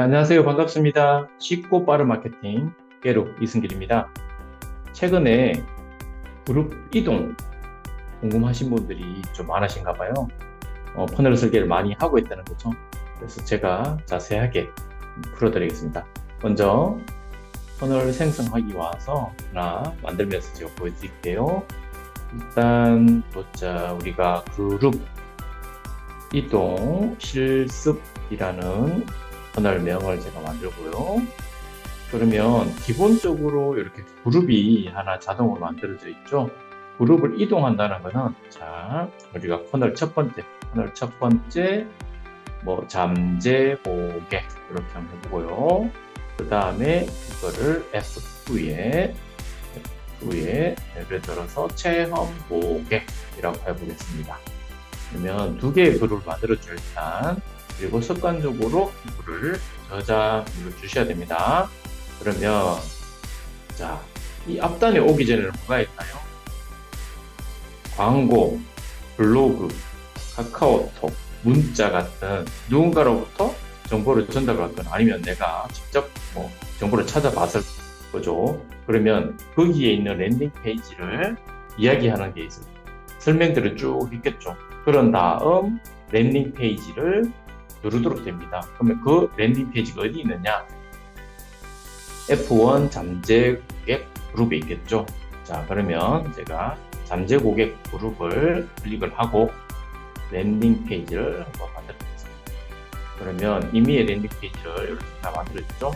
안녕하세요. 반갑습니다. 쉽고 빠른 마케팅 깨로 이승길입니다. 최근에 그룹 이동 궁금하신 분들이 좀 많으신가 봐요. 퍼널 설계를 많이 하고 있다는 거죠. 그래서 제가 자세하게 풀어드리겠습니다. 먼저 퍼널 생성하기 와서 하나 만들면서 제가 보여드릴게요. 일단 보자. 우리가 그룹 이동 실습이라는 터널명을 제가 만들고요. 그러면 기본적으로 이렇게 그룹이 하나 자동으로 만들어져 있죠. 그룹을 이동한다는 것은, 자, 우리가 터널 첫 번째, 잠재 고객, 이렇게 한번 해보고요. 그 다음에 이거를 F2에 예를 들어서 체험 고객이라고 해보겠습니다. 그러면 두 개의 그룹을 만들어줘요, 일단. 그리고 습관적으로 이거를 저장을 주셔야 됩니다. 그러면, 자, 이 앞단에 오기 전에는 뭐가 있나요? 광고, 블로그, 카카오톡, 문자 같은 누군가로부터 정보를 전달받거나 아니면 내가 직접 정보를 찾아봤을 거죠. 그러면 거기에 있는 랜딩 페이지를 이야기하는 게 있어요. 설명들을 쭉 있겠죠. 그런 다음 랜딩 페이지를 누르도록 됩니다. 그러면 그 랜딩 페이지가 어디 있느냐? F1 잠재 고객 그룹에 있겠죠. 자, 그러면 제가 잠재 고객 그룹을 클릭을 하고 랜딩 페이지를 한번 만들어 보겠습니다. 그러면 이미의 랜딩 페이지를 이렇게 다 만들어졌죠.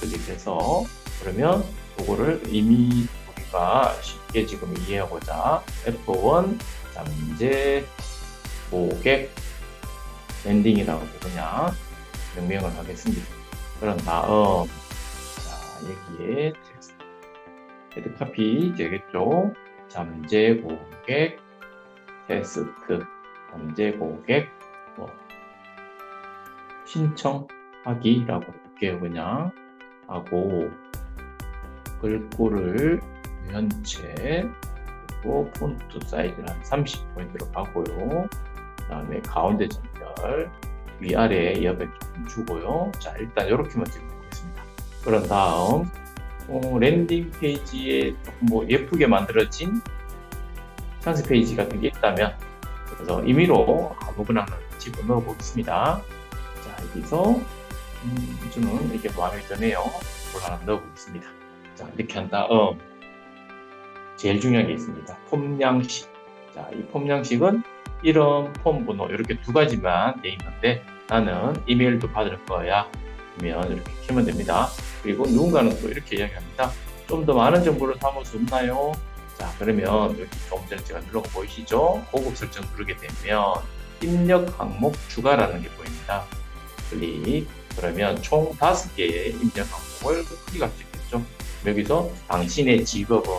클릭해서 그러면 그거를 이미 우리가 쉽게 지금 이해하고자 F1 잠재 고객 랜딩이라고 그냥 명명을 하겠습니다. 그런 다음, 자, 여기에 텍스트, 헤드 카피 되겠죠? 잠재 고객, 테스트, 잠재 고객, 신청하기라고 할게요. 그냥 하고, 글꼴을 유연체, 그리고 폰트 사이즈를 한 30포인트로 가고요. 그 다음에 가운데 점별, 위아래 옆에 조금 주고요. 자, 일단 이렇게만 찍어보겠습니다. 그런 다음, 랜딩 페이지에 조금 예쁘게 만들어진 상세 페이지 같은 게 있다면, 그래서 임의로 아무거나 하나 집어넣어 보겠습니다. 자, 여기서, 저는 이게 마음에 드네요. 그걸 하나 넣어보겠습니다. 자, 이렇게 한 다음, 제일 중요한 게 있습니다. 폼 양식. 자, 이 폼 양식은 이름, 폼 번호 이렇게 두 가지만 돼 있는데 나는 이메일도 받을 거야. 그러면 이렇게 키면 됩니다. 그리고 누군가는 또 이렇게 이야기합니다. 좀 더 많은 정보를 담을 수 없나요? 자, 그러면 여기 조금 전에 제가 눌러고 보이시죠? 고급 설정 누르게 되면 입력 항목 추가라는 게 보입니다. 클릭. 그러면 총 5개의 입력 항목을 클릭할 수 있겠죠? 여기서 당신의 직업은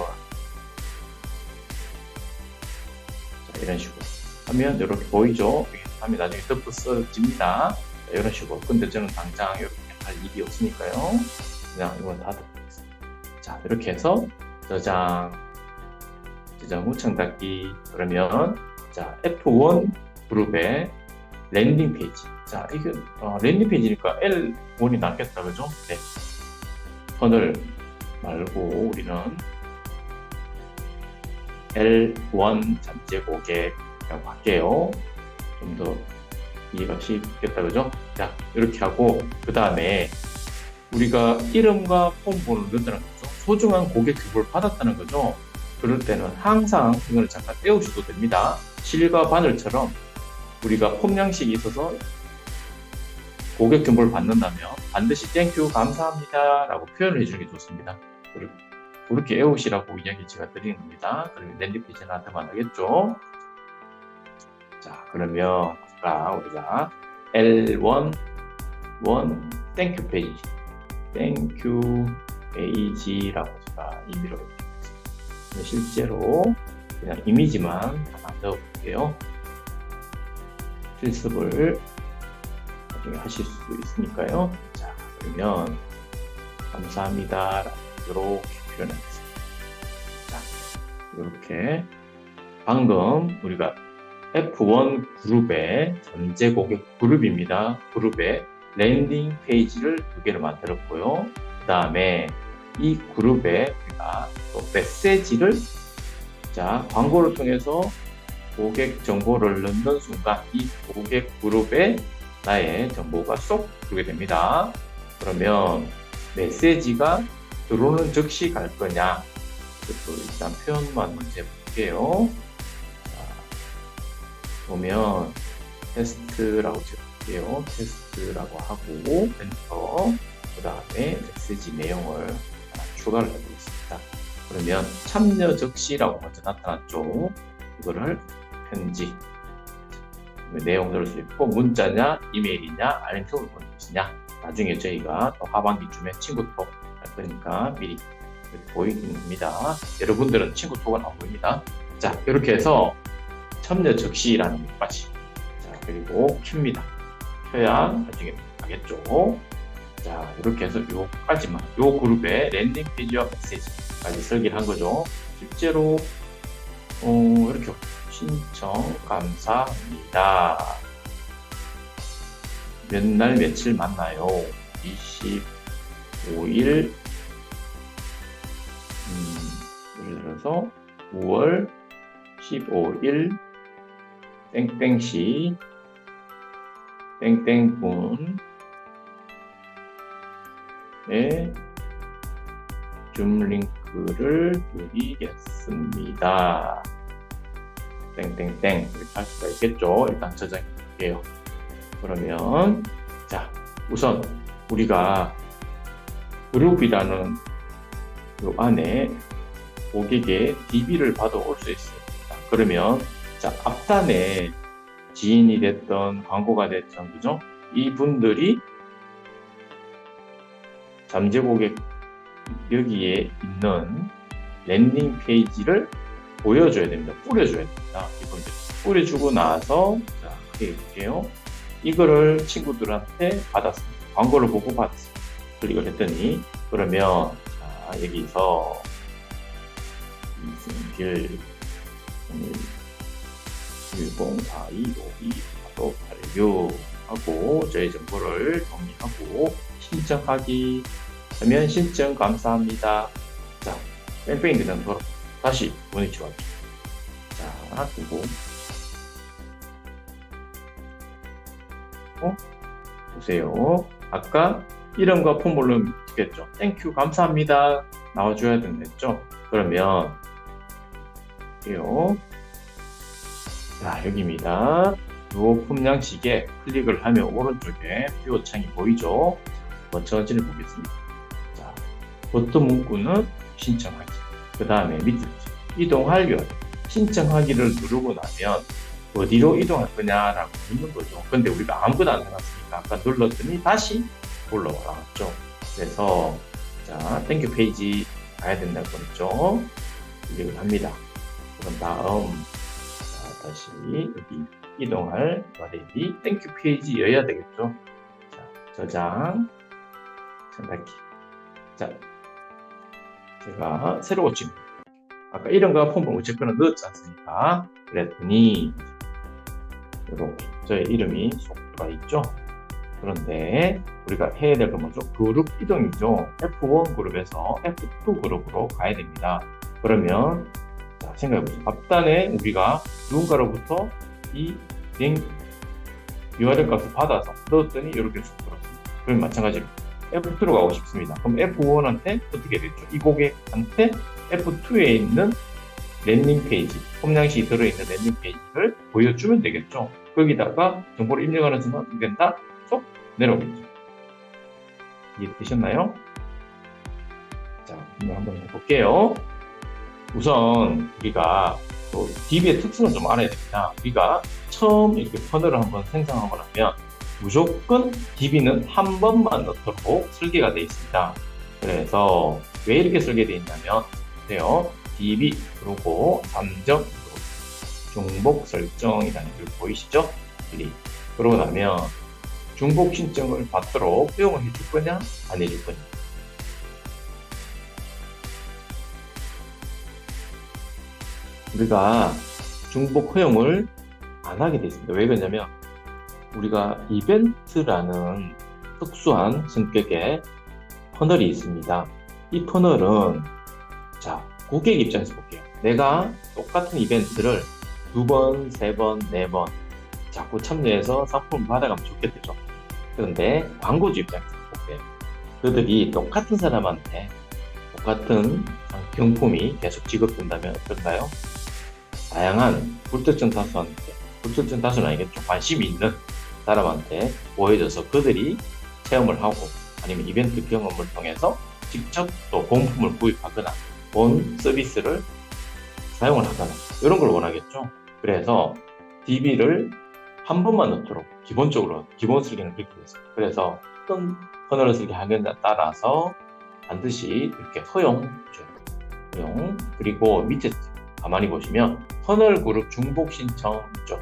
이런 식으로 하면 이렇게 보이죠? 하면 나중에 덮어 써집니다. 이런 식으로. 근데 저는 당장 이렇게 할 일이 없으니까요. 그냥 이건 다 덮겠습니다. 자, 이렇게 해서 저장 후 창닫기. 그러면 자, F1 그룹의 랜딩 페이지. 자, 이게 랜딩 페이지니까 L1이 낫겠다, 그죠? 네. 터널 말고 우리는 L1 잠재 고객이라고 할게요. 좀 더 이해가 쉽겠다, 그죠? 자, 이렇게 하고, 그 다음에 우리가 이름과 폰 번호를 넣었다는 거죠. 소중한 고객 정보를 받았다는 거죠. 그럴 때는 항상 이걸 잠깐 떼우셔도 됩니다. 실과 바늘처럼 우리가 폼 양식이 있어서 고객 정보를 받는다면 반드시 땡큐, 감사합니다 라고 표현을 해주는 게 좋습니다. 그렇게 외우시라고 이야기 제가 드리는 겁니다. 그러면 랜딩 페이지는 나타만 하겠죠. 자, 그러면 우리가 L1 땡큐 페이지, 땡큐 페이지라고 제가 임의로 했습니다. 실제로 그냥 이미지만 하나 넣어볼게요. 실습을 나중에 하실 수 있으니까요. 자, 그러면 감사합니다. 이렇게 표현하겠습니다. 자, 이렇게 방금 우리가 F1 그룹의 잠재 고객 그룹입니다. 그룹에 랜딩 페이지를 2개를 만들었고요. 그 다음에 이 그룹에 우리가 또 메시지를 광고를 통해서 고객 정보를 넣는 순간 이 고객 그룹에 나의 정보가 쏙 들어오게 됩니다. 그러면 메시지가 들어오는 즉시 갈 거냐? 이것도 일단 표현만 먼저 해볼게요. 보면 테스트라고 적을게요. 테스트라고 하고 엔터. 그 다음에 메시지 내용을 추가를 해보겠습니다. 그러면 참여 즉시라고 먼저 나타났죠. 이거를 편지 내용 넣을 수 있고 문자냐 이메일이냐 아니면 톡을 보낼 것이냐 나중에 저희가 또 하반기쯤에 친구톡 할 거니까 미리 보입니다. 여러분들은 친구톡은 안 보입니다. 자, 이렇게 해서 참여 즉시라는 것까지. 자, 그리고 킵니다. 켜야 나중에 가겠죠. 자, 이렇게 해서 요까지만, 요 그룹의 랜딩 페이지와 메시지까지 설계를 한 거죠. 실제로 이렇게 신청 감사합니다. 몇 날 며칠 만나요? 25일 예를 들어서 9월 15일 땡땡시 땡땡분의 줌 링크를 드리겠습니다. 땡땡땡 이렇게 할 수가 있겠죠. 일단 저장해 볼게요. 그러면 자, 우선 우리가 그룹이라는 요 안에 고객의 DB를 받아올 수 있습니다. 그러면 자, 앞단에 지인이 됐던 광고가 됐던 그죠? 이분들이 잠재 고객 여기에 있는 랜딩 페이지를 보여줘야 됩니다. 뿌려줘야 됩니다. 이분들 뿌려주고 나서 자, 이렇게 해볼게요. 이거를 친구들한테 받았습니다. 광고를 보고 받았습니다. 클릭을 했더니 그러면 자, 여기서 이승길 10425286 하고 저희 정보를 정리하고 신청하기 하면 신청 감사합니다. 자, 뺑뺑이 그냥 돌아 다시 보내주고 자, 그리고 보세요. 아까 이름과 폼으로 있겠죠. 땡큐 감사합니다 나와줘야 된댔죠. 그러면 자, 여기입니다. 요 폼 양식에 클릭을 하면 오른쪽에 뷰어 창이 보이죠. 천천히 보겠습니다. 자, 버튼 문구는 신청하기. 그 다음에 밑에 이동하려 신청하기를 누르고 나면 어디로 이동할 거냐라고 묻는 거죠. 근데 우리가 아무것도 안 해놨으니까 아까 눌렀더니 다시 올라왔죠. 그래서 자, 땡큐 페이지 가야 된다고 했죠. 클릭을 합니다. 그럼 다음 자, 다시 여기 이동할 URL이 땡큐 페이지여야 되겠죠. 자, 저장 전닫기. 자, 제가 새로 고친 아까 이름과 폼을 어쨌거나 넣었지 않습니까? 그랬더니 이렇게 저의 이름이 쏙 들어가 있죠. 그런데 우리가 해야 될 건 뭐죠? 그룹 이동이죠. F1 그룹에서 F2 그룹으로 가야 됩니다. 그러면 자, 생각해보세요. 앞단에 우리가 누군가로부터 이 URL 값을 받아서 넣었더니 이렇게 쭉 들어왔습니다. 그럼 마찬가지로 F2로 가고 싶습니다. 그럼 F1한테 어떻게 되죠? 이 고객한테 F2에 있는 랜딩 페이지, 폼 양식이 들어있는 랜딩 페이지를 보여주면 되겠죠. 거기다가 정보를 입력하는 순간 어떻게 된다? 쏙 내려오겠죠. 이해되셨나요? 자, 한번 해볼게요. 우선 우리가 또 DB의 특성을 좀 알아야 됩니다. 우리가 처음 이렇게 퍼널을 한번 생성하고 나면 무조건 DB는 한 번만 넣도록 설계가 되어 있습니다. 그래서 왜 이렇게 설계되어 있냐면 보세요. DB 그리고 3점 중복 설정이라는 걸 보이시죠? 그러고 나면 중복 신청을 받도록 허용을 해줄 거냐 안 해줄 거냐. 우리가 중복 허용을 안 하게 되어 있습니다. 왜 그러냐면 우리가 이벤트라는 특수한 성격의 퍼널이 있습니다. 이 퍼널은 자, 고객 입장에서 볼게요. 내가 똑같은 이벤트를 2번, 3번, 4번 자꾸 참여해서 상품을 받아가면 좋겠죠. 그런데 광고주 입장에서 볼게요. 그들이 똑같은 사람한테 똑같은 경품이 계속 지급된다면 어떨까요? 다양한 불특정 다수한테, 불특정 다수는 아니겠죠. 관심이 있는 사람한테 보여줘서 그들이 체험을 하고 아니면 이벤트 경험을 통해서 직접 또 본품을 구입하거나 본 서비스를 사용을 하거나 이런 걸 원하겠죠. 그래서 DB를 한 번만 넣도록 기본적으로 기본 설계는 그렇게 되어 있습니다. 그래서 어떤 퍼널을 설계하느냐에 따라서 반드시 이렇게 허용 그리고 밑에 가만히 보시면 퍼널 그룹 중복 신청 있죠.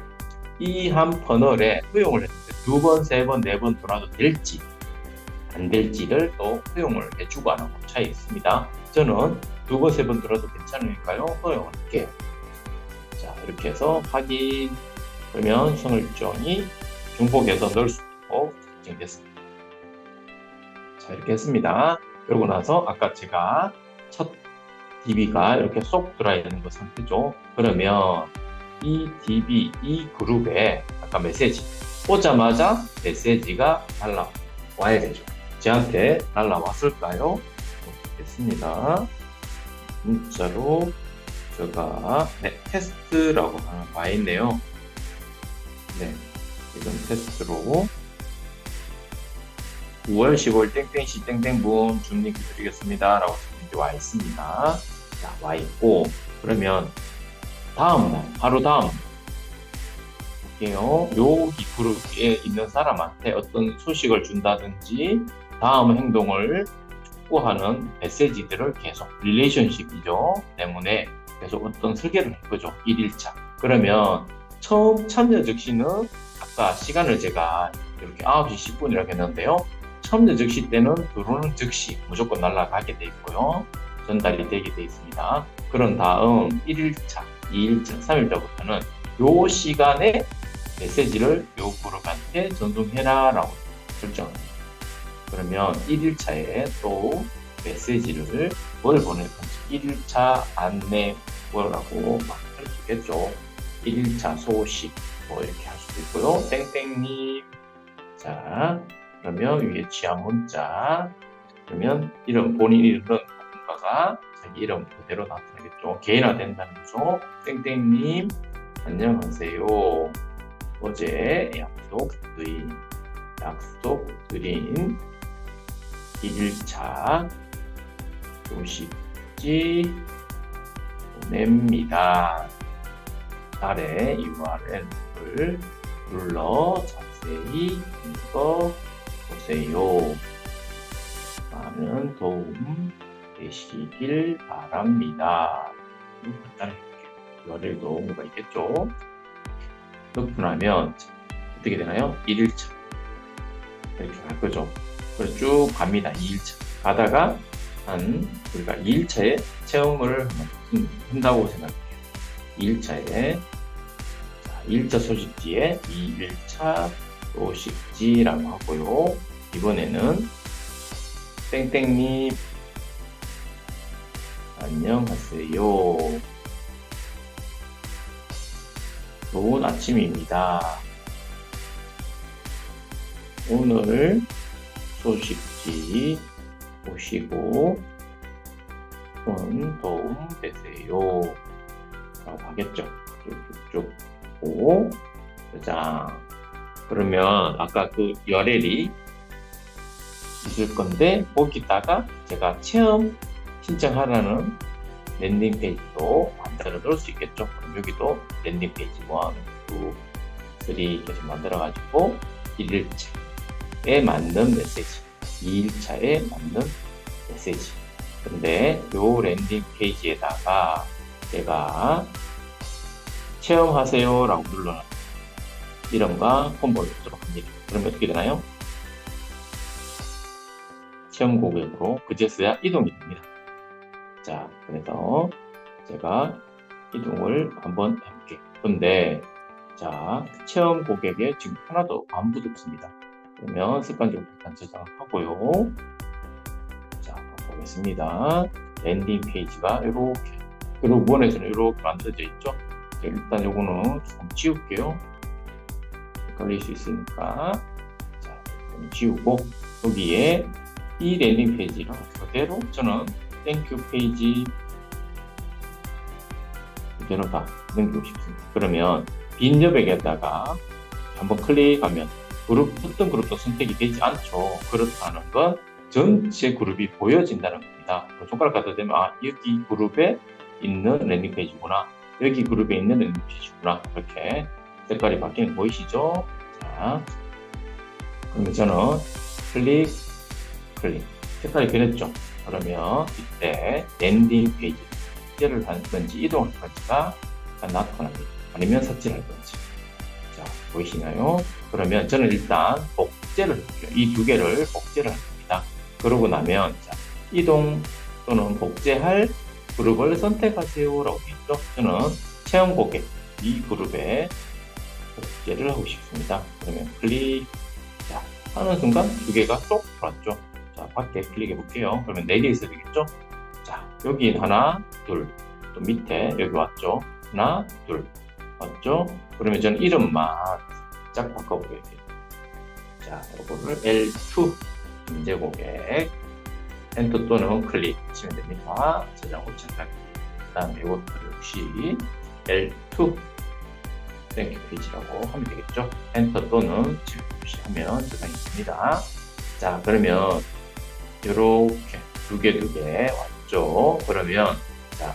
이 한 퍼널에 허용을 했는데 2번, 3번, 4번 돌아도 될지 안 될지를 또 허용을 해주고 안 하고 차이 있습니다. 저는 2번, 3번 돌아도 괜찮으니까요. 허용을 할게요. 자, 이렇게 해서 확인. 그러면 성일종이 중복해서 넣을 수 있고 설정됐습니다. 자, 이렇게 했습니다. 그러고 나서 아까 제가 첫 DB가 이렇게 쏙 들어와 있는 그 상태죠. 그러면 이 DB, 이 그룹에 아까 메시지 오자마자 메시지가 날라와야 되죠. 저한테 날라왔을까요? 됐습니다. 문자로 제가 테스트라고 와 있네요. 네, 지금 테스트로 9월 15일 땡땡시 땡땡분 줌링크 드리겠습니다 라고 이렇게 와 있습니다. 자, 와 있고 그러면 다음날 바로 다음 볼게요. 여기 그룹에 있는 사람한테 어떤 소식을 준다든지 다음 행동을 촉구하는 메시지들을 계속 릴레이션십이죠. 때문에 계속 어떤 설계를 할 거죠. 1일차. 그러면 처음 참여 즉시는 아까 시간을 제가 이렇게 9시 10분이라고 했는데요. 참여 즉시 때는 들어오는 즉시 무조건 날아가게 돼 있고요. 전달이 되게 돼 있습니다. 그런 다음 1일차, 2일차, 3일차부터는 요 시간에 메시지를 요 그룹한테 전송해라 라고 설정합니다. 그러면 1일차에 또 메시지를 뭘 보낼 건지 1일차 안내 뭐라고 막 할 수 있겠죠. 1일차 소식 뭐 이렇게 할 수도 있고요. 땡땡님 자 그러면 위에 취한 문자 그러면 이름 본인 이름은 누군가가 자기 이름 그대로 나타나겠죠. 개인화 된다는 거죠. 땡땡님 안녕하세요. 어제 약속 드린 1일차 소식지 보냅니다. 아래 URL을 눌러 자세히 읽어보세요. 많은 도움 되시길 바랍니다. 간단하게 URL도 뭐가 있겠죠? 넣고 나면 어떻게 되나요? 1일차 이렇게 갈 거죠. 그래서 쭉 갑니다. 2일차 가다가 우리가 2일차에 체험을 한다고 생각해요. 2일차에 1차 소식지에 2일차 소식지라고 하고요. 이번에는 땡땡님 안녕하세요. 좋은 아침입니다. 오늘 소식지 보시고 큰 도움 되세요 라고 하겠죠. 쭉쭉쭉 보고 자 그러면 아까 그 URL이 있을 건데 거기다가 제가 체험 신청하라는 랜딩 페이지도 만들어 놓을 수 있겠죠. 그럼 여기도 랜딩 페이지 1, 2, 3 계속 만들어 가지고 1일차에 맞는 메시지 2일차에 맞는 메시지 근데 요 랜딩 페이지에다가 제가 체험하세요 라고 눌러놔요. 이름과 홈번호를 넣도록 합니다. 그러면 어떻게 되나요? 체험 고객으로 그제서야 이동이 됩니다. 자, 그래서 제가 이동을 한번 해볼게요. 근데 자, 체험 고객에 지금 하나도 아무도 없습니다. 그러면 습관적으로 일단 저장하고요. 자, 보겠습니다. 랜딩 페이지가 이렇게 그룹 1에서는 이렇게 만들어져 있죠. 일단 요거는 조금 지울게요. 헷갈릴 수 있으니까. 자, 좀 지우고 여기에 이 랜딩 페이지를 그대로 저는 땡큐 페이지 그대로 다 넘기고 싶습니다. 그러면 빈 여백에다가 한번 클릭하면 그룹, 어떤 그룹도 선택이 되지 않죠. 그렇다는 건 전체 그룹이 보여진다는 겁니다. 손가락 갖다 대면 아, 여기 그룹에 있는 랜딩 페이지구나. 여기 그룹에 있는 랜딩 페이지구나. 이렇게 색깔이 바뀌는 거 보이시죠? 자, 그러면 저는 클릭 색깔이 변했죠. 그러면 이때 랜딩 페이지 삭제를 할 건지 이동할 건지가 나타납니다. 아니면 삭제를 할 건지. 자, 보이시나요? 그러면 저는 일단 복제를 할게요. 이 두 개를 복제를 할 겁니다. 그러고 나면 자, 이동 또는 복제할 그룹을 선택하세요 라고 있죠. 저는 체험 고객 이 그룹에 복제를 하고 싶습니다. 그러면 클릭. 자, 하는 순간 두 개가 쏙 들어왔죠. 자, 밖에 클릭해 볼게요. 그러면 4개 있어야 되겠죠? 자, 여기 하나, 둘, 또 밑에 여기 왔죠? 하나, 둘, 왔죠? 그러면 저는 이름만 짝 바꿔보게 돼요. 자, 이거를 L2 임대 고객 엔터 또는 클릭 하시면 됩니다. 저장 옵션 딱. 그 다음에 이것도 역시 L2 땡큐 페이지라고 하면 되겠죠. 엔터 또는 지금 없이 하면 저장이 됩니다. 자, 그러면 이렇게 두 개 왔죠. 그러면 자,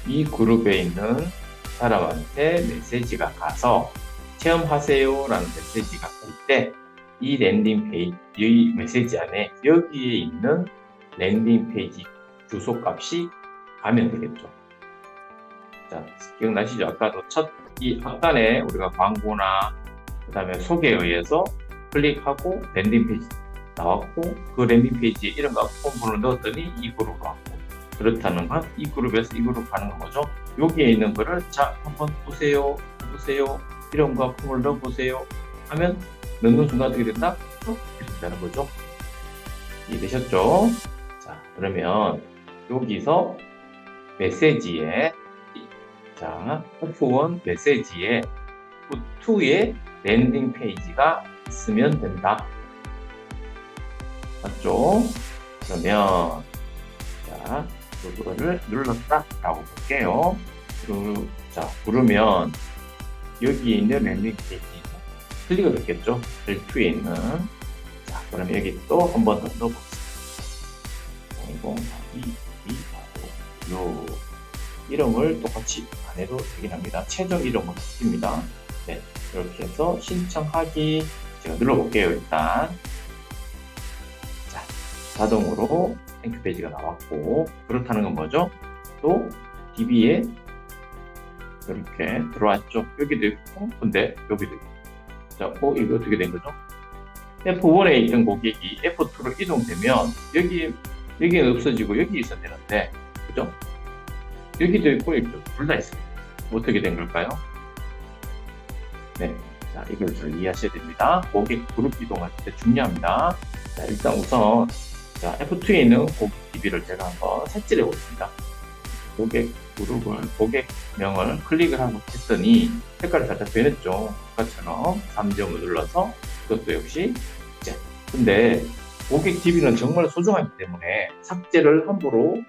이 그룹에 있는 사람한테 메시지가 가서 체험하세요 라는 메시지가 갈 때 이 랜딩 페이지, 이 메시지 안에 여기에 있는 랜딩 페이지 주소 값이 가면 되겠죠. 자, 기억나시죠? 아까도 이 앞단에 우리가 광고나 그 다음에 소개에 의해서 클릭하고 랜딩 페이지 나왔고 그 랜딩 페이지에 이름과 폰번호를 넣었더니 이 그룹으로 왔고 그렇다는 건 이 그룹에서 이 그룹 가는 거죠. 여기에 있는 거를 자 한번 보세요 이름과 폰을 넣어보세요 하면 넣는 순간 어떻게 된다? 쭉 이렇게 된다는 거죠. 이해되셨죠? 자, 그러면 여기서 메시지에 자, F1 메시지에 F2의 랜딩 페이지가 있으면 된다. 맞죠? 그러면 자, 그거를 눌렀다 라고 볼게요. 자, 부르면 여기 있는 랜딩 페이지 클릭을 했겠죠? L2에 있는. 자, 그럼 여기 또 한 번 더 넣어보겠습니다. 002 요 이름을 똑같이 안 해도 되긴 합니다. 최종 이름으로 바뀝니다. 네, 이렇게 해서 신청하기 제가 눌러볼게요. 일단 자, 자동으로 땡큐 페이지가 나왔고 그렇다는 건 뭐죠? 또 DB에 이렇게 들어왔죠. 여기도 있고 근데 여기도 있고 자, 이거 어떻게 된 거죠? F1에 있던 고객이 F2로 이동되면 여기는 없어지고 여기 있어야 되는데 그죠? 여기도 있고 여기도 둘 다 있습니다. 어떻게 된 걸까요? 네, 자, 이걸 잘 이해하셔야 됩니다. 고객 그룹 이동할 때 중요합니다. 자, 일단 우선 자, F2에 있는 고객 DB를 제가 한번 색칠해 보겠습니다. 고객 그룹을 고객명을 클릭을 하고 했더니 색깔이 살짝 변했죠. 아까처럼 3점을 눌러서 이것도 역시 삭제. 근데 고객 DB는 정말 소중하기 때문에 삭제를 함부로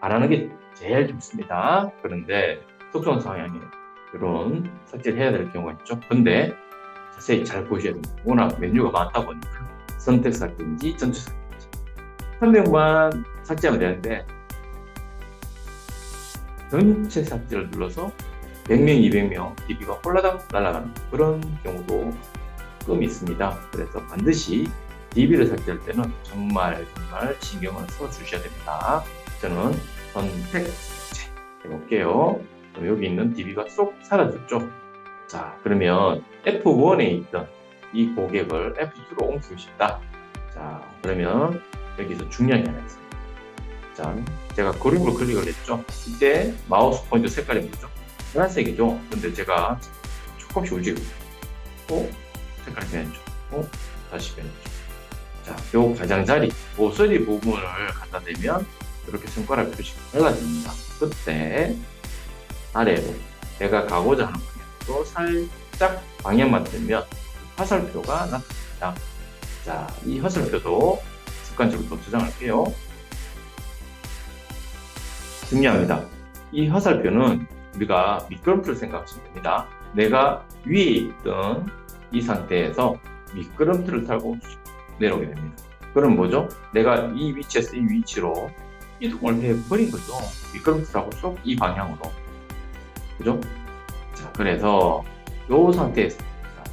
안 하는 게 제일 좋습니다. 그런데 특수한 상황에 이런 삭제를 해야 될 경우가 있죠. 근데 자세히 잘 보셔야 됩니다. 워낙 메뉴가 많다 보니까 선택 삭제인지 전체 삭제인지 한 명만 삭제하면 되는데 전체 삭제를 눌러서 100명, 200명 DB가 홀라당 날아가는 그런 경우도 조금 있습니다. 그래서 반드시 DB를 삭제할 때는 정말 신경을 써 주셔야 됩니다. 저는 선택 삭제 해볼게요. 여기 있는 DB가 쏙 사라졌죠. 자, 그러면 F1에 있던 이 고객을 F2로 옮기고 싶다. 자, 그러면 여기서 중요한 게 하나 있습니다. 자, 제가 그룹을 클릭을 했죠. 이때 마우스 포인터 색깔이 뭐죠? 파란색이죠. 근데 제가 조금씩 움직이고 또 색깔 변해줘. 또 다시 변해줘. 자, 요 가장자리, 모서리 부분을 갖다 대면 이렇게 손가락 표시가 달라집니다. 그때 아래로 내가 가고자 하는 방향으로 살짝 방향만 들면 화살표가 나타납니다. 자, 이 화살표도 습관적으로 또 저장할게요. 중요합니다. 이 화살표는 우리가 미끄럼틀을 생각하시면 됩니다. 내가 위에 있던 이 상태에서 미끄럼틀을 타고 내려오게 됩니다. 그럼 뭐죠? 내가 이 위치에서 이 위치로 이동을 해버린 거죠. 미끄럼틀하고 쏙 이 방향으로. 그죠? 자, 그래서 이 상태에서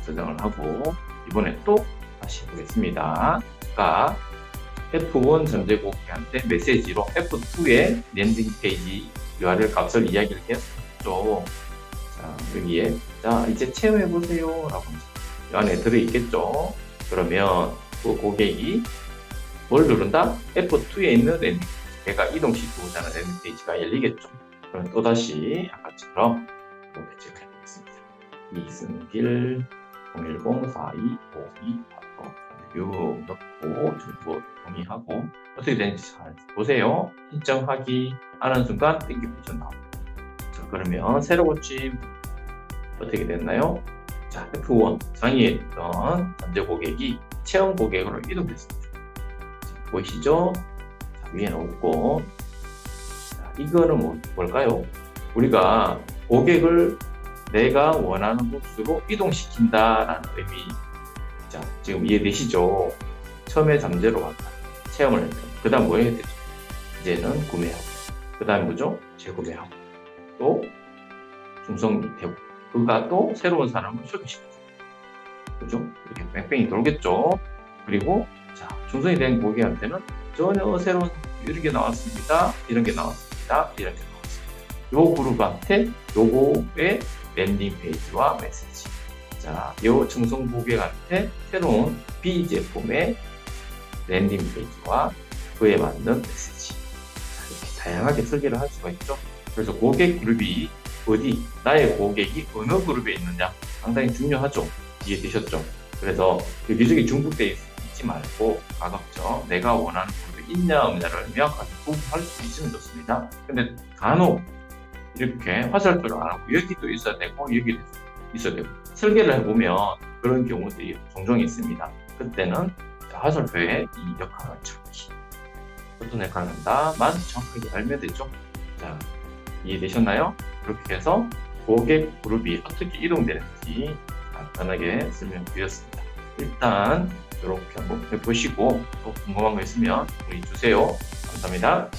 저장을 하고 이번에 또 다시 해보겠습니다. 아까 F1 전제곡한테 메시지로 F2의 랜딩 페이지 URL 값을 이야기를 했었죠. 자, 여기에 자 이제 체험해 보세요 라고 이 안에 들어있겠죠. 그러면 그 고객이 뭘 누른다? F2에 있는 랜딩 페이지, 내가 이동시키고자 하는 랜딩 페이지가 열리겠죠. 그럼 또다시 아까처럼 이렇게 체크해보겠습니다. 이승길 010-4252-6 넣고 정보 동의하고 어떻게 되는지 잘 보세요. 신청하기 하는 순간 땡기 버전 나옵니다. 자, 그러면 새로 고침 어떻게 됐나요? 자, F1 상위에 있던 전제 고객이 체험 고객으로 이동됐습니다. 자, 보이시죠? 자, 위에는 없고, 자, 이거는 뭘까요? 우리가 고객을 내가 원하는 곳으로 이동시킨다라는 의미. 자, 지금 이해되시죠? 처음에 잠재로 왔다. 체험을 했다. 그 다음 뭐 해야 되죠? 이제는 구매하고. 그 다음 뭐죠? 재구매하고. 또 중성이 되고. 그가 또 새로운 사람을 소개시키고. 그죠? 이렇게 뺑뺑이 돌겠죠? 그리고, 자, 중성이 된 고객한테는 전혀 새로운, 이런 게 나왔습니다. 이런 게 나왔습니다. 이런 게 나왔습니다. 요 그룹한테 요거의 랜딩 페이지와 메시지. 자, 요 중성 고객한테 새로운 B 제품의 랜딩 페이지와 그에 맞는 메시지. 자, 이렇게 다양하게 설계를 할 수가 있죠. 그래서 고객 그룹이 어디, 나의 고객이 어느 그룹에 있느냐 상당히 중요하죠. 이해되셨죠? 그래서 여기저기 중복되어 있지 말고 가급적 내가 원하는 그룹이 있냐 없냐를 명확하게 구분할 수 있으면 좋습니다. 근데 간혹 이렇게 화살표를 안 하고 여기도 있어야 되고 여기도 있어야 되고 설계를 해보면 그런 경우들이 종종 있습니다. 그때는 화살표의 이 역할을 찾기, 어떤 역할을 한다만 정확하게 알면 되죠. 자, 이해되셨나요? 그렇게 해서 고객 그룹이 어떻게 이동되는지 간단하게 설명드렸습니다. 일단 이렇게 한번 해보시고 또 궁금한 거 있으면 문의 주세요. 감사합니다.